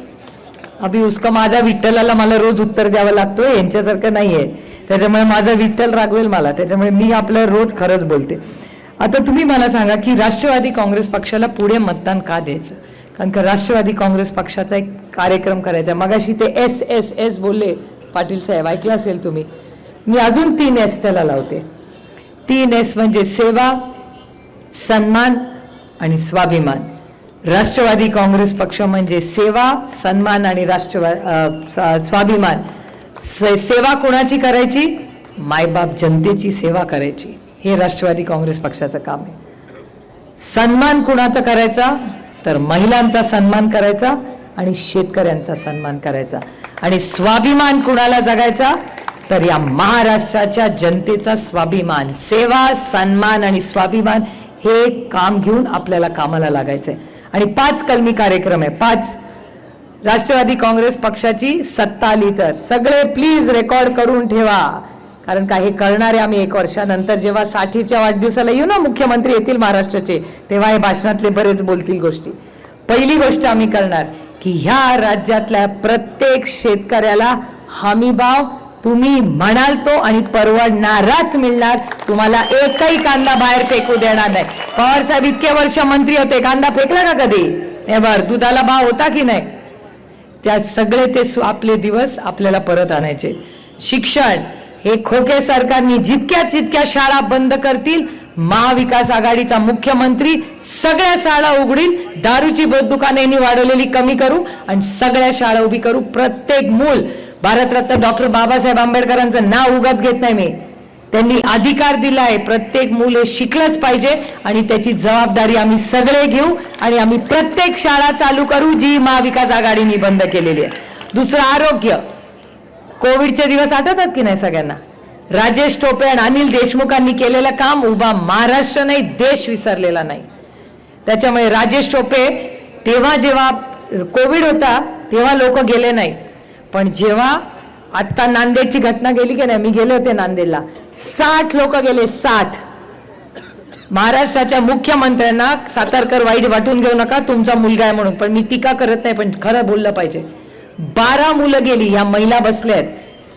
अभि उसका माझा विठ्ठलाला मला रोज उत्तर द्यावं लागतोय, यांच्यासारखं नाहीये. त्याच्यामुळे माझा विठ्ठल रागवेल मला, त्याच्यामुळे मी आपलं रोज खरंच बोलते. आता तुम्ही मला सांगा की राष्ट्रवादी काँग्रेस पक्षाला पुढे मतदान का द्यायचं? कारण का राष्ट्रवादी काँग्रेस पक्षाचा एक कार्यक्रम करायचा. मगाशी ते SSS बोलले पाटील साहेब, ऐकलं असेल तुम्ही. मी अजून 3S त्याला लावते. 3S म्हणजे सेवा, सन्मान आणि स्वाभिमान. राष्ट्रवादी काँग्रेस पक्ष म्हणजे सेवा, सन्मान आणि स्वाभिमान. सेवा कोणाची करायची? मायबाप जनतेची सेवा करायची, हे राष्ट्रवादी काँग्रेस पक्षाचं काम आहे. सन्मान कुणाचा करायचा? तर महिलांचा सन्मान करायचा आणि शेतकऱ्यांचा सन्मान करायचा. आणि स्वाभिमान कुणाला जगायचा? तर या महाराष्ट्राच्या जनतेचा स्वाभिमान. सेवा, सन्मान आणि स्वाभिमान हे काम घेऊन आपल्याला कामाला लागायचंय. आणि 5 कलमी कार्यक्रम आहे. 5 राष्ट्रवादी काँग्रेस पक्षाची सत्ता आली तर सगळे प्लीज रेकॉर्ड करून ठेवा, कारण का हे करणारे आम्ही 1 वर्षानंतर जेव्हा 60च्या वाढदिवसाला येऊ ना, मुख्यमंत्री येतील महाराष्ट्राचे, तेव्हा हे भाषणातले बरेच बोलतील गोष्टी. पहिली गोष्ट आम्ही करणार की ह्या राज्यातल्या प्रत्येक शेतकऱ्याला हमीभाव तुम्ही म्हणाल तो आणि परवडणाराच मिळणार. तुम्हाला एकही कांदा बाहेर फेकू देणार नाही. पवार साहेब इतके वर्ष मंत्री होते, कांदा फेकला का कधी? नेवर. दुधाला भाव होता की नाही? त्या सगळे ते आपले दिवस आपल्याला परत आणायचे. शिक्षण हे खोके सरकारने जितक्या शाळा बंद करतील, महाविकास आघाडीचा मुख्यमंत्री सगळ्या शाळा उघडील, दारूची दुकाने वाढवलेली कमी करू आणि सगळ्या शाळा उभी करू. प्रत्येक मूल, भारतरत्न डॉक्टर बाबासाहेब आंबेडकरांचं नाव उगाच घेत नाही मी, त्यांनी अधिकार दिलाय, प्रत्येक मूल हे शिकलंच पाहिजे आणि त्याची जबाबदारी आम्ही सगळे घेऊ आणि आम्ही प्रत्येक शाळा चालू करू जी महाविकास आघाडीने बंद केलेली आहे. दुसरं आरोग्य. कोविडचे दिवस आठवतात की नाही सगळ्यांना? राजेश टोपे आणि अनिल देशमुखांनी केलेलं काम उभा महाराष्ट्र नाही, देश विसरलेला नाही. त्याच्यामुळे राजेश टोपे तेव्हा जेव्हा कोविड होता तेव्हा लोक गेले नाही, पण जेव्हा आता नांदेडची घटना गेली की नाही, मी गेले होते नांदेडला, 60 लोक गेले. 60. महाराष्ट्राच्या मुख्यमंत्र्यांना सातारकर वाईट वाटून घेऊ नका, तुमचा मुलगा आहे म्हणून, पण मी टीका करत नाही, पण खरं बोललं पाहिजे. 12 मुलं गेली. या महिला बसल्या आहेत.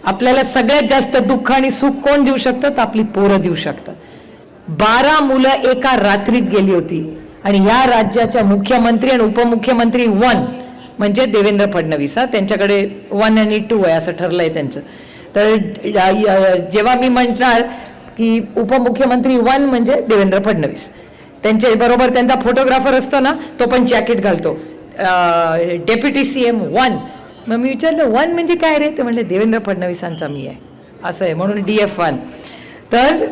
आपल्याला सगळ्यात जास्त दुःख आणि सुख कोण देऊ शकतात? आपली पोरं देऊ शकतात. 12 मुलं एका रात्रीत गेली होती. आणि या राज्याच्या मुख्यमंत्री आणि उपमुख्यमंत्री 1 म्हणजे देवेंद्र फडणवीस. त्यांच्याकडे 1 आणि 2 आहे असं ठरलंय त्यांचं. तर जेव्हा मी म्हणणार की उपमुख्यमंत्री 1 म्हणजे देवेंद्र फडणवीस, त्यांच्या बरोबर त्यांचा फोटोग्राफर असतो ना, तो पण जॅकेट घालतो, डेप्युटी CM 1. मग मी विचारलं 1 म्हणजे काय रे? ते म्हणले देवेंद्र फडणवीसांचा मी आहे. असं आहे, म्हणून DF1. तर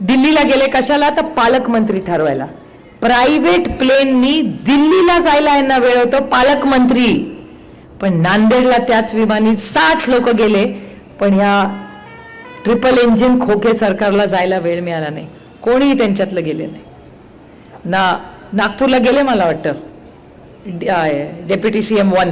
दिल्लीला गेले कशाला? तर पालकमंत्री ठरवायला. प्रायव्हेट प्लेननी दिल्लीला जायला यांना वेळ होतो, पालकमंत्री. पण नांदेडला त्याच विमानी 60 लोक गेले, पण या ट्रिपल इंजिन खोके सरकारला जायला वेळ मिळाला नाही. कोणीही त्यांच्यातलं गेले नाही. नागपूरला गेले मला वाटतं डेप्युटी CM 1,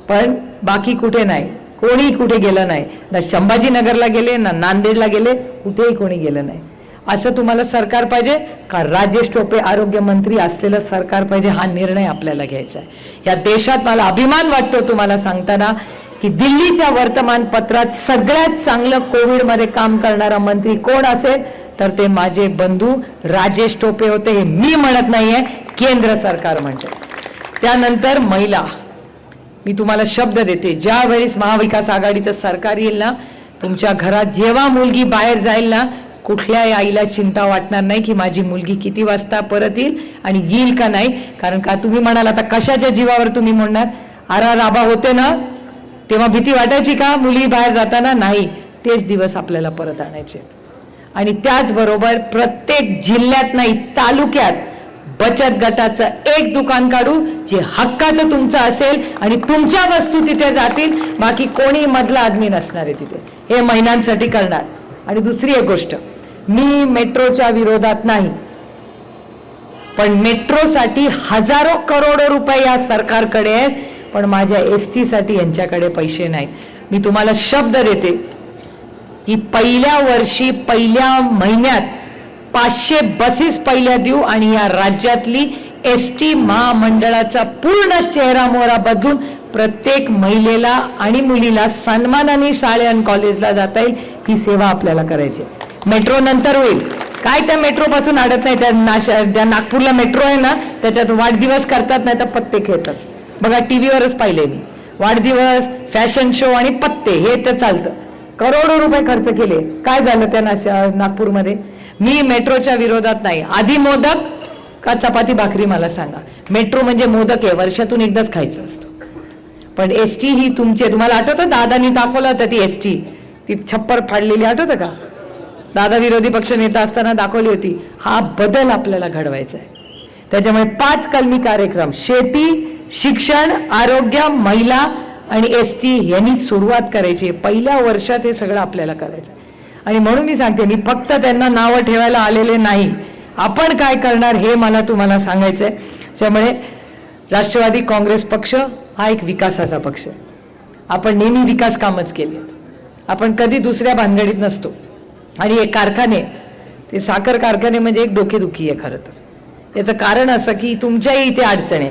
पण बाकी कुठे नाही, कोणी कुठे गेलं नाही. ना संभाजीनगरला गेले, ना नांदेडला गेले, कुठेही कोणी गेलं नाही. असं तुम्हाला सरकार पाहिजे का? राजेश टोपे आरोग्यमंत्री असलेलं सरकार पाहिजे. हा निर्णय आपल्याला घ्यायचा आहे. या देशात मला अभिमान वाटतो तुम्हाला सांगताना की दिल्लीच्या वर्तमानपत्रात सगळ्यात चांगलं कोविडमध्ये काम करणारा मंत्री कोण असेल तर ते माझे बंधू राजेश टोपे होते. हे मी म्हणत नाहीये, केंद्र सरकार म्हणते. त्यानंतर महिला, मी तुम्हाला शब्द देते, ज्या वेळेस महाविकास आघाडीचं सरकार येईल ना, तुमच्या घरात जेव्हा मुलगी बाहेर जाईल ना, कुठल्याही आईला चिंता वाटणार नाही की माझी मुलगी किती वाजता परत येईल आणि येईल का नाही. कारण का तुम्ही म्हणाल आता कशाच्या जीवावर तुम्ही म्हणणार? आरा राबा होते ना तेव्हा भीती वाटायची का मुली बाहेर जाताना? नाही, तेच दिवस आपल्याला परत आणायचे. आणि त्याचबरोबर प्रत्येक जिल्ह्यात नाही तालुक्यात बचत गटाचं एक दुकान काढू जे हक्काचं तुमचं असेल आणि तुमच्या वस्तू तिथे जातील, बाकी कोणी मधला आदमी नसणार आहे तिथे. हे महिलांसाठी करणार. आणि दुसरी एक गोष्ट, मी मेट्रोच्या विरोधात नाही, पण मेट्रोसाठी हजारो करोडो रुपये या सरकारकडे आहेत, पण माझ्या ST साठी यांच्याकडे पैसे नाहीत. मी तुम्हाला शब्द देते की पहिल्या वर्षी पहिल्या महिन्यात 500 बसेस पहिल्या देऊ आणि या राज्यातली ST महामंडळाचा पूर्ण चेहरा मोहरा बदलून प्रत्येक महिलेला आणि मुलीला सन्मानाने शाळे आणि कॉलेजला जाता येईल. ही सेवा आपल्याला करायची. मेट्रो नंतर होईल. काय त्या मेट्रो पासून अडत नाही. त्या नागपूरला मेट्रो आहे ना, त्याच्यात वाढदिवस करतात, नाही तर पत्ते खेळतात. बघा टीव्हीवरच पाहिले मी. वाढदिवस, फॅशन शो आणि पत्ते हे तर चालतं. करोडो रुपये खर्च केले. काय झालं त्या नागपूरमध्ये? मी मेट्रोच्या विरोधात नाही. आधी मोदक का चपाती भाकरी मला सांगा. मेट्रो म्हणजे मोदक आहे, वर्षातून एकदाच खायचं असतो. पण ST ही तुमची. तुम्हाला आठवतं दादानी दाखवलं होतं ती ST, ती छप्पर फाडलेली, आठवतं का? दादा विरोधी पक्ष नेता असताना दाखवली होती. हा बदल आपल्याला घडवायचा आहे. त्याच्यामुळे 5 कलमी कार्यक्रम, शेती, शिक्षण, आरोग्य, महिला आणि ST यांनी सुरुवात करायची. पहिल्या वर्षात हे सगळं आपल्याला करायचं. आणि म्हणून मी सांगते, मी फक्त त्यांना नावं ठेवायला आलेले नाही, आपण काय करणार हे मला तुम्हाला सांगायचंय. त्यामुळे राष्ट्रवादी काँग्रेस पक्ष हा एक विकासाचा पक्ष आहे. आपण नेहमी विकास कामच केली. आपण कधी दुसऱ्या भानगडीत नसतो. आणि हे कारखाने, ते साखर कारखाने म्हणजे एक डोकेदुखी आहे खरं तर. याचं कारण असं की तुमच्याही इथे अडचण आहे.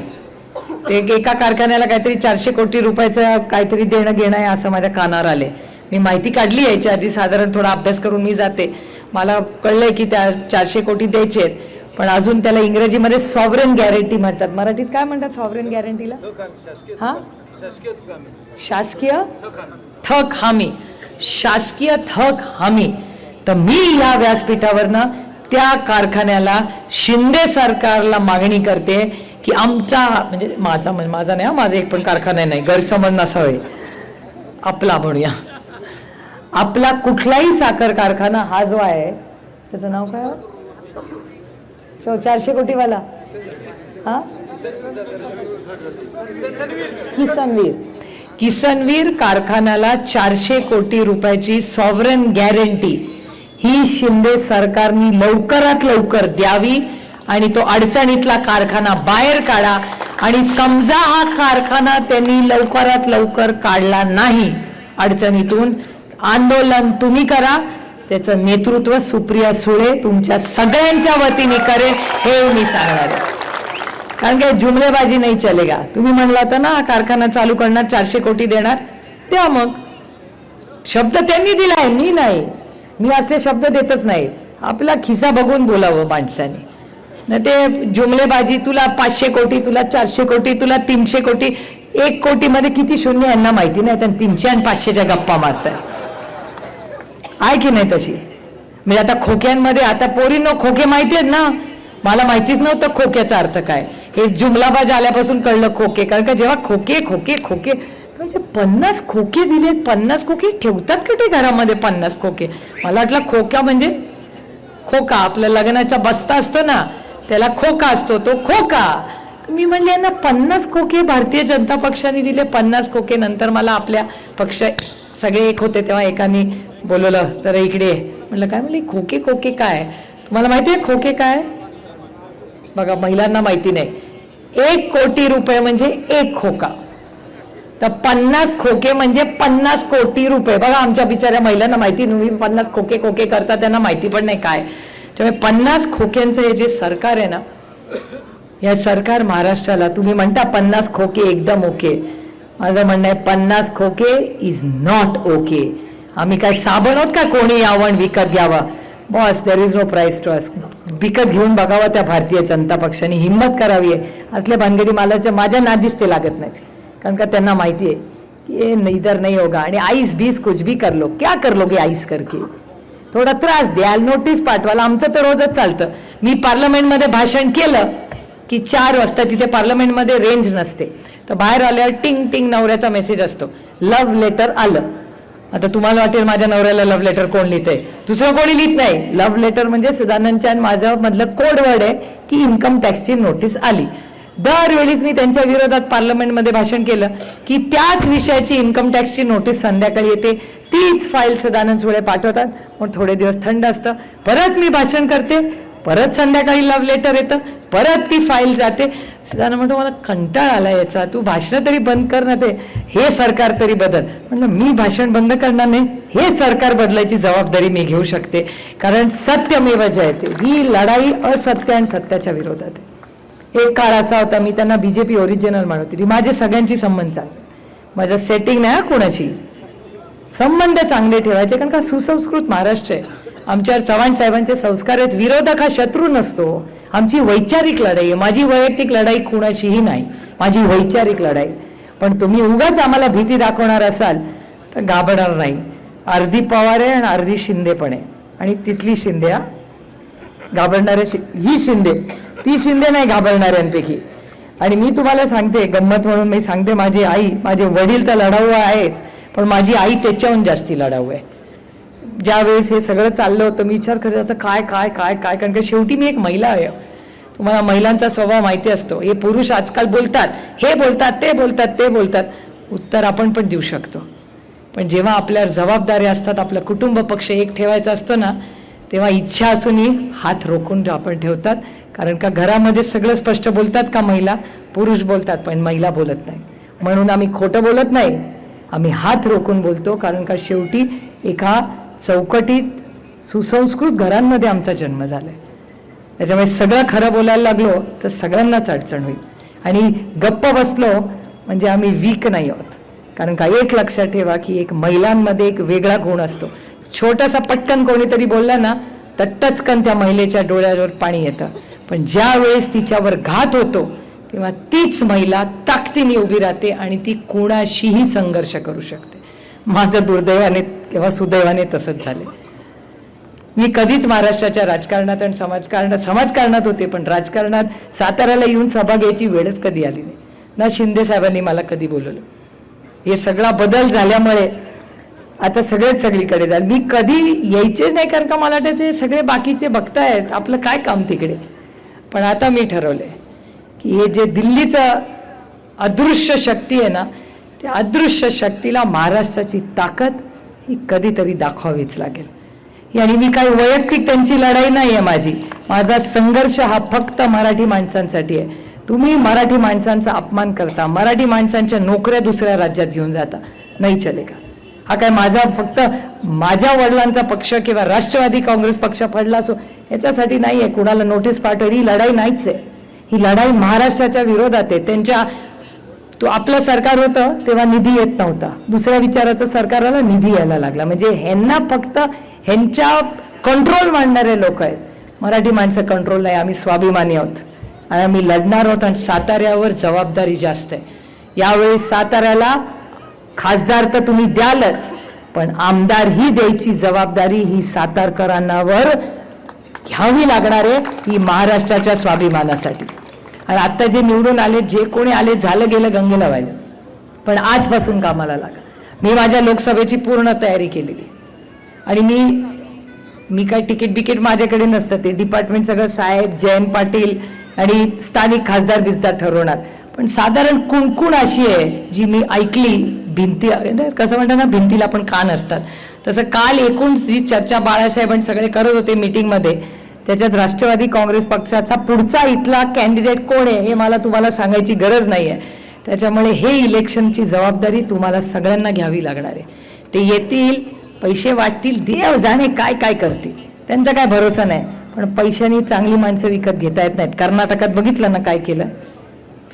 ते एका कारखान्याला काहीतरी 400 कोटी रुपयाचं काहीतरी देणं घेणं आहे असं माझ्या कानावर आले. मी माहिती काढली याच्या आधी, साधारण थोडा अभ्यास करून मी जाते. मला कळलंय की त्या 400 कोटी द्यायचे आहेत, पण अजून त्याला इंग्रजीमध्ये सॉव्हरेन गॅरंटी म्हणतात. मराठीत काय म्हणतात सॉव्हरेन गॅरंटीला? हा, शासकीय थक हमी. शासकीय थक हमी. तर मी या व्यासपीठावरनं त्या कारखान्याला, शिंदे सरकारला मागणी करते की आमचा, म्हणजे माझा नाही, माझा एक पण कारखाना नाही, गैरसमज नसावे, आपला म्हणूया, आपला कुठलाही साखर कारखाना हा जो आहे त्याचं नाव काय? 400 कोटीवाला, हा, किसनवीर कारखान्याला 400 कोटी रुपयाची सॉव्हरेन गॅरंटी ही शिंदे सरकारने लवकरात लवकर द्यावी आणि तो अडचणीतला कारखाना बाहेर काढा. आणि समजा हा कारखाना त्यांनी लवकरात लवकर काढला नाही अडचणीतून, आंदोलन तुम्ही करा. त्याचं नेतृत्व सुप्रिया सुळे तुमच्या सगळ्यांच्या वतीने करेल हे मी सांगणार आहे. कारण की जुमलेबाजी नाही चलेगा. तुम्ही म्हणला होता ना हा कारखाना चालू करणार, 400 कोटी देणार, द्या. मग शब्द त्यांनी दिलाय, मी नाही. मी असले शब्द देतच नाही. आपला खिसा बघून बोलावं माणसाने. न ते जुमलेबाजी, तुला 500 कोटी, तुला 400 कोटी, तुला 300 कोटी. 1 कोटीमध्ये किती शून्य यांना माहिती नाही, तर 300 आणि 500च्या गप्पा मारतात. आहे की नाही तशी? म्हणजे आता खोक्यांमध्ये, आता पोरींनो खोके माहिती आहेत ना? मला माहितीच नव्हतं खोक्याचा अर्थ काय. हे जुमलाबाज आल्यापासून कळलं खोके. कारण का जेव्हा खोके खोके खोके म्हणजे 50 खोके दिलेत. 50 खोके ठेवतात का ते घरामध्ये? 50 खोके मला वाटलं खोका म्हणजे खोका, आपल्या लग्नाचा बस्ता असतो ना त्याला खोका असतो, तो खोका. मी म्हणले यांना 50 खोके भारतीय जनता पक्षाने दिले. 50 खोके. नंतर मला आपल्या पक्ष सगळे एक होते तेव्हा एकाने बोलवलं, तर इकडे म्हणलं काय? म्हणले खोके. खोके काय? तुम्हाला माहिती आहे खोके काय? बघा, महिलांना माहिती नाही. 1 कोटी रुपये म्हणजे 1 खोका, तर 50 खोके म्हणजे 50 कोटी रुपये. बघा, आमच्या बिचाऱ्या महिलांना माहिती नाही. 50 खोके खोके करतात, त्यांना माहिती पण नाही काय. त्यामुळे 50 खोक्यांचं हे जे सरकार आहे ना, या सरकार महाराष्ट्राला, तुम्ही म्हणता 50 खोके एकदम ओके, माझं म्हणणं आहे 50 खोके इज नॉट ओके. आम्ही काय साबण आहोत का कोणी यावं विकत घ्यावं? Boss, there is no price to us. विकत घेऊन बघावं त्या भारतीय जनता पक्षाने, हिंमत करावी आहे. असल्या भानगडी माझ्या नादीच ते लागत नाहीत, कारण का त्यांना माहिती आहे की ये इधर नहीं होगा. आणि आईस बीस कुछ भी कर लो, क्या कर लोगे आईस करके? थोडा त्रास द्याल, नोटीस पाठवायला. आमचं तर रोजच चालतं. मी पार्लमेंटमध्ये भाषण केलं की 4 वाजता तिथे पार्लमेंटमध्ये रेंज नसते, तर बाहेर आल्यावर टिंग टिंग नवऱ्याचा मेसेज असतो, लव्ह लेटर आलं. आता तुम्हाला वाटेल माझ्या नवऱ्याला लव्ह लेटर कोण लिहितंय? दुसरं कोणी लिहित नाही. लव्ह लेटर म्हणजे सदानंदच्या आणि माझं मधलं कोड वर्ड आहे की इन्कम टॅक्सची नोटीस आली. दरवेळीच मी त्यांच्या विरोधात पार्लमेंटमध्ये भाषण केलं की त्याच विषयाची इन्कम टॅक्सची नोटीस संध्याकाळी येते, तीच फाईल सदानंद सुळे पाठवतात. मग थोडे दिवस थंड असतं, परत मी भाषण करते, परत संध्याकाळी लव्ह लेटर येतं, परत ती फाईल जाते. सदानंद म्हणतो मला कंटाळ आला याचा, तू भाषण तरी बंद कर ना, ते हे सरकार तरी बदल. म्हणलं मी भाषण बंद करणार नाही, हे सरकार बदलायची जबाबदारी मी घेऊ शकते, कारण सत्यमेव जयते. ही लढाई असत्य आणि सत्याच्या विरोधात आहे. एक काळ असा होता, मी त्यांना बीजेपी ओरिजिनल म्हणत होती. माझे सगळ्यांची संबंध चांगले, माझं सेटिंग नाही कोणाची, संबंध चांगले ठेवायचे, कारण का सुसंस्कृत महाराष्ट्र आहे. आमच्यावर चव्हाण साहेबांचे संस्कार आहेत. विरोधक हा शत्रू नसतो. आमची वैचारिक लढाई आहे. माझी वैयक्तिक लढाई कुणाशीही नाही, माझी वैचारिक लढाई. पण तुम्ही उगाच आम्हाला भीती दाखवणार असाल तर घाबरणार नाही. अर्धी पवार आहे आणि अर्धी शिंदे पण आहे, आणि तिथली शिंदे, हा घाबरणारे ही शिंदे, ती शिंदे नाही घाबरणाऱ्यांपैकी. आणि मी तुम्हाला सांगते गंमत म्हणून, मी सांगते, माझी आई, माझे वडील तर लढाऊ आहेच, पण माझी आई त्याच्याहून जास्ती लढाऊ आहे. ज्यावेळेस हे सगळं चाललं होतं मी विचार करत होता काय काय काय काय, कारण की शेवटी मी एक महिला आहे. तुम्हाला महिलांचा स्वभाव माहिती असतो. हे पुरुष आजकाल बोलतात, हे बोलतात, ते बोलतात, ते बोलतात, उत्तर आपण पण देऊ शकतो. पण जेव्हा आपल्यावर जबाबदारी असतात, आपला कुटुंब पक्ष एक ठेवायचा असतो ना, तेव्हा इच्छा असूनही हात रोखून आपण ठेवतात. कारण का घरामध्ये सगळं स्पष्ट बोलतात का महिला? पुरुष बोलतात, पण महिला बोलत नाही. म्हणून आम्ही खोटं बोलत नाही, आम्ही हात रोखून बोलतो. कारण का शेवटी एका चौकटीत सुसंस्कृत घरांमध्ये आमचा जन्म झालाय. त्याच्यामुळे सगळं खरं बोलायला लागलो तर सगळ्यांनाच अडचण होईल. आणि गप्प बसलो म्हणजे आम्ही वीक नाही आहोत. कारण का एक लक्षात ठेवा की एक महिलांमध्ये एक वेगळा गुण असतो. छोटासा पटकन कोणीतरी बोलला ना तर टचकन त्या महिलेच्या डोळ्यावर पाणी येतं. पण ज्या वेळेस तिच्यावर घात होतो तेव्हा तीच महिला ताकदीने उभी राहते आणि ती कोणाशीही संघर्ष करू शकते. माझं दुर्दैवाने किंवा सुदैवाने तसंच झाले. मी कधीच महाराष्ट्राच्या राजकारणात आणि समाजकारणात होते, पण राजकारणात साताऱ्याला येऊन सभा घ्यायची वेळच कधी आली नाही. ना शिंदे साहेबांनी मला कधी बोलवलं. हे सगळा बदल झाल्यामुळे आता सगळेच सगळीकडे जाल. मी कधी यायचे नाही, कारण का मला त्याचे सगळे बाकीचे बघतायत, आपलं काय काम तिकडे. पण आता मी ठरवलंय की हे जे दिल्लीचं अदृश्य शक्ती आहे ना, त्या अदृश्य शक्तीला महाराष्ट्राची ताकद ही कधीतरी दाखवावीच लागेल. आणि मी काही वैयक्तिक त्यांची लढाई नाही आहे माझी. माझा संघर्ष हा फक्त मराठी माणसांसाठी आहे. तुम्ही मराठी माणसांचा अपमान करता, मराठी माणसांच्या नोकऱ्या दुसऱ्या राज्यात घेऊन जाता, नाही चलेगा. हा काय माझा फक्त माझ्या वडिलांचा पक्ष किंवा राष्ट्रवादी काँग्रेस पक्ष पडला असो याच्यासाठी नाही आहे. कुणाला नोटीस पाठवली ही लढाई नाहीच आहे. ही लढाई महाराष्ट्राच्या विरोधात आहे. त्यांच्या तो आपलं सरकार होतं तेव्हा निधी येत नव्हता, दुसऱ्या विचाराचं सरकाराला निधी यायला लागला. म्हणजे ह्यांना फक्त ह्यांच्या कंट्रोल मांडणारे लोक आहेत. मराठी माणसं कंट्रोल नाही. आम्ही स्वाभिमानी आहोत आणि आम्ही लढणार आहोत. आणि साताऱ्यावर जबाबदारी जास्त आहे. यावेळी साताऱ्याला खासदार तर तुम्ही द्यालच, पण आमदार ही द्यायची जबाबदारी ही सातारकरांवर घ्यावी लागणार आहे, ही महाराष्ट्राच्या स्वाभिमानासाठी. आणि आता जे निवडून आले, जे कोणी आले, झालं गेलं गंगेला व्हायला. पण आजपासून कामाला लागा. मी माझ्या लोकसभेची पूर्ण तयारी केलेली आणि मी काय तिकीट बिकीट माझ्याकडे नसतं, ते डिपार्टमेंट सगळं साहेब, जयंत पाटील आणि स्थानिक खासदार बिजदार ठरवणार. पण साधारण कुणकुण अशी आहे जी मी ऐकली, भिंती कसं म्हणतात ना, भिंतीला पण कान असतात, तसं काल एकूण जी चर्चा बाळासाहेबांनी सगळे करत होते मीटिंगमध्ये, त्याच्यात राष्ट्रवादी काँग्रेस पक्षाचा पुढचा इथला कॅन्डिडेट कोण आहे हे मला तुम्हाला सांगायची गरज नाही आहे. त्याच्यामुळे हे इलेक्शनची जबाबदारी तुम्हाला सगळ्यांना घ्यावी लागणार आहे. ते येतील, पैसे वाटतील, देव जाणे काय काय करतील, त्यांचा काय भरोसा नाही. पण पैशाने चांगली माणसं विकत घेता येत नाहीत. कर्नाटकात बघितलं ना काय केलं,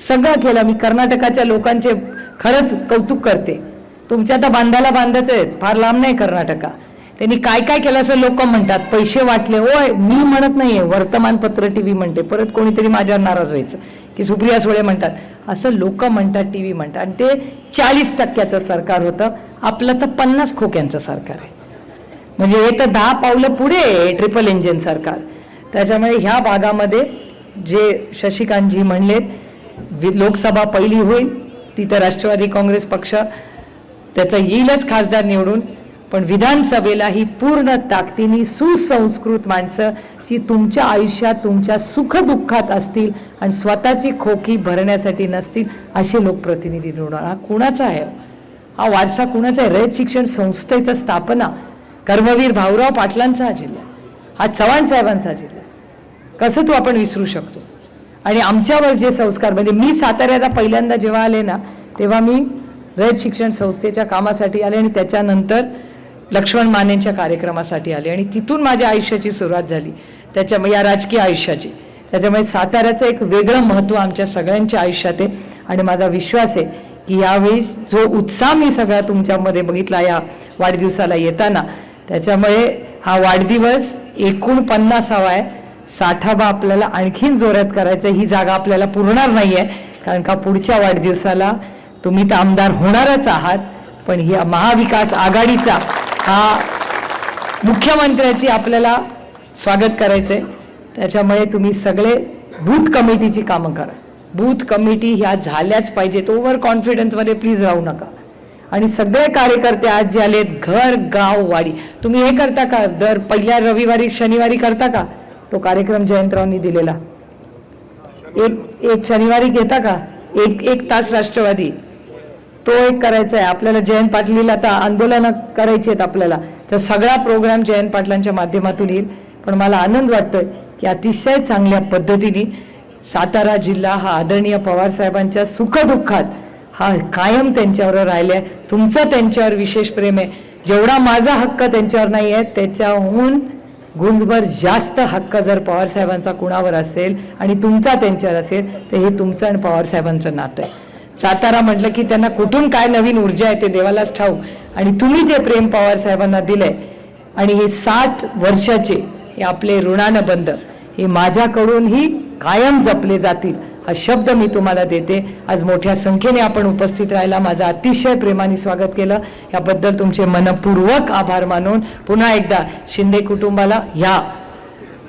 सगळं केलं. मी कर्नाटकाच्या लोकांचे खरंच कौतुक करते. तुमच्या आता बांधायला बांधायचं आहे, फार लांब नाही कर्नाटका. त्यांनी काय काय केलं असं लोक म्हणतात, पैसे वाटले. ओय, मी म्हणत नाहीये, वर्तमानपत्र टीव्ही म्हणते. परत कोणीतरी माझ्यावर नाराज व्हायचं की सुप्रिया सुळे म्हणतात, असं लोक म्हणतात, टीव्ही म्हणतात. आणि ते 40% सरकार होतं, आपलं तर 50 खोक्यांचं सरकार आहे. म्हणजे हे तर 10 पावलं पुढे ट्रिपल इंजिन सरकार. त्याच्यामुळे ह्या भागामध्ये जे शशिकांतजी म्हणलेत, लोकसभा पहिली होईल तिथं राष्ट्रवादी काँग्रेस पक्ष त्याचा येईलच खासदार निवडून, पण विधानसभेला ही पूर्ण ताकदीने सुसंस्कृत माणसं जी तुमच्या आयुष्यात तुमच्या सुखदुःखात असतील आणि स्वतःची खोकी भरण्यासाठी नसतील असे लोकप्रतिनिधी निवडणार. हा कुणाचा आहे? हा वारसा कुणाचा आहे? रयत शिक्षण संस्थेचा स्थापना कर्मवीर भाऊराव पाटलांचा हा जिल्हा, हा चव्हाण साहेबांचा जिल्हा. कसं तू आपण विसरू शकतो? आणि आमच्यावर जे संस्कार, म्हणजे मी साताऱ्याला पहिल्यांदा जेव्हा आले ना, तेव्हा मी रयत शिक्षण संस्थेच्या कामासाठी आले आणि त्याच्यानंतर लक्ष्मण मानेंच्या कार्यक्रमासाठी आले आणि तिथून माझ्या आयुष्याची सुरुवात झाली, त्याच्यामुळे या राजकीय आयुष्याची. त्याच्यामुळे साताऱ्याचं एक वेगळं महत्त्व आमच्या सगळ्यांच्या आयुष्यात आहे. आणि माझा विश्वास आहे की यावेळी जो उत्साह मी सगळा तुमच्यामध्ये बघितला या वाढदिवसाला येताना, त्याच्यामुळे हा वाढदिवस एकूण 50वा आहे. 60वा आपल्याला आणखीन जोरात करायचं. ही जागा आपल्याला पुरणार नाही आहे, कारण का पुढच्या वाढदिवसाला तुम्ही तर आमदार होणारच आहात, पण ही महाविकास आघाडीचा हा मुख्यमंत्र्याची आपल्याला स्वागत करायचं आहे. त्याच्यामुळे तुम्ही सगळे बूथ कमिटीची कामं करा. बूथ कमिटी ह्या झाल्याच पाहिजेत. ओव्हर कॉन्फिडन्समध्ये प्लीज राहू नका. आणि सगळे कार्यकर्ते आज जे आलेत, घर गाव वाडी, तुम्ही हे करता का? दर पहिल्या रविवारी शनिवारी करता का तो कार्यक्रम जयंतरावांनी दिलेला? एक शनिवारी घेता का? एक तास राष्ट्रवादी, तो एक करायचा आहे आपल्याला. जयंत पाटील आता आंदोलनं करायची आहेत आपल्याला, तर सगळा प्रोग्राम जयंत पाटलांच्या माध्यमातून येईल. पण मला आनंद वाटतोय की अतिशय चांगल्या पद्धतीने सातारा जिल्हा हा आदरणीय पवार साहेबांच्या सुखदुःखात हा कायम त्यांच्यावर राहिलाय. तुमचं त्यांच्यावर विशेष प्रेम आहे. जेवढा माझा हक्क त्यांच्यावर नाही आहे, त्याच्याहून गुंजभर जास्त हक्क जर पवार साहेबांचा कुणावर असेल आणि तुमचा त्यांच्यावर असेल, तर हे तुमचं आणि पवार साहेबांचं नातं आहे. सातारा म्हटलं की त्यांना कुठून काय नवीन ऊर्जा आहे ते देवालाच ठाऊक. आणि तुम्ही जे प्रेम पवार साहेबांना दिलंय आणि हे 60 वर्षाचे हे आपले ऋणानं बंध, हे माझ्याकडूनही कायम जपले जातील हा शब्द मी तुम्हाला देते. आज मोठ्या संख्येने आपण उपस्थित राहिला, माझं अतिशय प्रेमाने स्वागत केलं, याबद्दल तुमचे मनपूर्वक आभार मानून पुन्हा एकदा शिंदे कुटुंबाला ह्या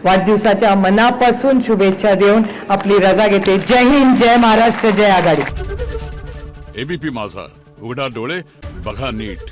वाढदिवसाच्या मनापासून शुभेच्छा देऊन आपली रजा घेते. जय हिंद, जय महाराष्ट्र, जय आघाडी. एबीपी माझा, उघडा डोळे बघा नीट.